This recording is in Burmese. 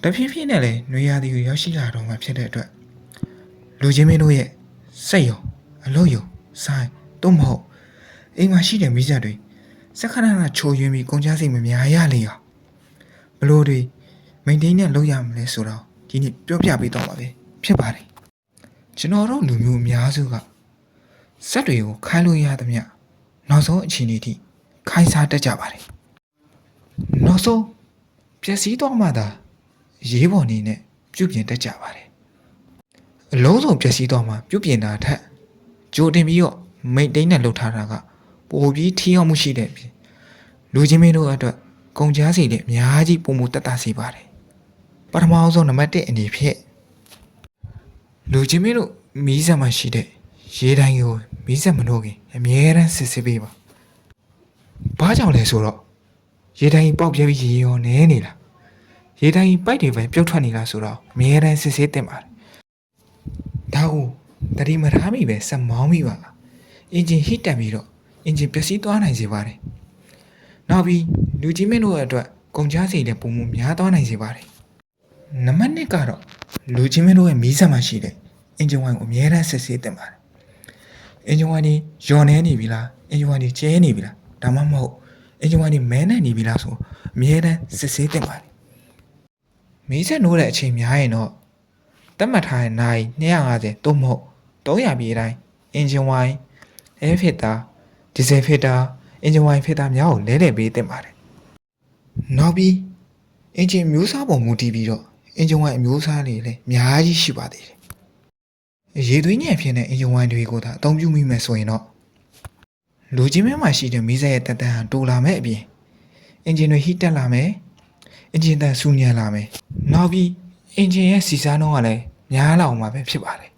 တဖြည်းဖြည်းနဲ့လည်းနွေရာသီကိုရောက်ရှိလာတော့မှဖြစ်တဲ့အတွက်လူချင်းမင်းတို့ရဲ့စိတ်ရောအလုပ်ရောဆိုင်တော့မဟုတ်အိမ်မှာရှိတဲ့မိစ္ဆာတွေစက္ကန့်နဲ့ချိုးယွင်းပြီးကုန်ကြစိတ်မများရလေအောင်ဘလို့တွေမိန်တိုင်းနဲ့လုပ်ရမလဲဆိုတော့ဒီနေ့ပြောပြပေးတော့ပါပဲဖြစ်ပါတယ်ကျွန်တော်တို့လူမျိုးအများစုကစက်တွေကိုခိုင်းလို့ရသမျှနောက်ဆုံးအခြေအနေထိခိုင်းစားတတ်ကြပါတယ်နောက်ဆုံးပျက်စီးတော့မှသာရေးပေါ်နေနဲ့ပြုပြင်တတ်ကြပါတယ်အလုံးစုံပျက်စီးတော့မှပြုပြင်တာထက်ကြိုတင်ပြီးတော့မိန်တိုင်းနဲ့လှုပ်ထားတာကပိုပြီးထိရောက်မှုရှိတဲ့ပြင်လူချင်းမင်းတို့အတွက်ကုန်ကြစီတွေအများကြီးပုံမှုတက်တာစေပါတယ်ပထမဆုံးနံပါတ်1အနေဖြင့်လူချင်းမင်းတို့မီးစက်မှရှိတဲ့ရေတိုင်းကိုမီးစက်မနှိုးခင်အမြဲတမ်းစစ်ဆေးပေးပါဘာကြောင့်လဲဆိုတော့ရေတိုင်းပေါက်ပြဲပြီးရေရောနဲနေလားရေတိုင်းပိုက်တွေပဲပြုတ်ထွက်နေလားဆိုတော့အမြဲတမ်းစစ်ဆေးတင်ပါတယ်ဒါကိုတတိမထားမိပဲစက်မောင်းမိပါအင်ဂျင်ဟစ်တက်ပြီးတော့အင်ဂျင်ပျက်စီးသွားနိုင်စေပါတယ်နောက်ပြီးလူကြီးမင်းတို့အတွက်ကုန်ကြစီတဲ့ပုံမှုများသွားနိုင်စေပါတယ်နံပါတ်1ကတော့လူကြီးမင်းတို့ရဲ့မီးစက်မှရှိတဲ့အင်ဂျင်ဝိုင်းကိုအမြဲတမ်းစစ်ဆေးတင်ပါတယ်အင်ဂျင်ဝိုင်းကြီးယွန်နေပြီလားအင်ဂျင်ဝိုင်းကြီးကျဲနေပြီလားဒါမှမဟုတ်အင်ဂျင်ဝိုင်းကြီးမဲနေနေပြီလားဆိုအမြဲတမ်းစစ်ဆေးတင်ပါတယ်မီးစက်နိုးတဲ့အချိန်များရင်တော့တတ်မှတ်ထားတဲ့နိုင်250သို့မဟုတ်300ပြည့်တိုင်းအင်ဂျင်ဝိုင်းအဲဖစ်တာဒီဇယ်ဖစ်တာအင်ဂျင်ဝိုင်းဖစ်တာများကိုလဲလှယ်ပေးတင်ပါတယ်နောက်ပြီးအင်ဂျင်မျိုးစားပုံမူတည်ပြီးတော့အင်ဂျင်ဝိုင်းအမျိုးအစားတွေလည်းအများကြီးရှိပါသေးတယ်ရေသွင်းညံဖြစ်တဲ့အင်ဂျင်ဝိုင်းတွေကိုသာအသုံးပြုမိမယ်ဆိုရင်တော့လူချင်းမဲမှာရှိတဲ့မီးစက်ရဲ့တက်တန်းတိုးလာမယ်အပြင်အင်ဂျင်တွေဟစ်တက်လာမယ်အင်ဂျင်တန်ဆူညံလာမယ်နောက်ပြီးအင်ဂျင်ရဲ့စီစားနှုန်းကလည်းများလာအောင်မှာပဲဖြစ်ပါတယ်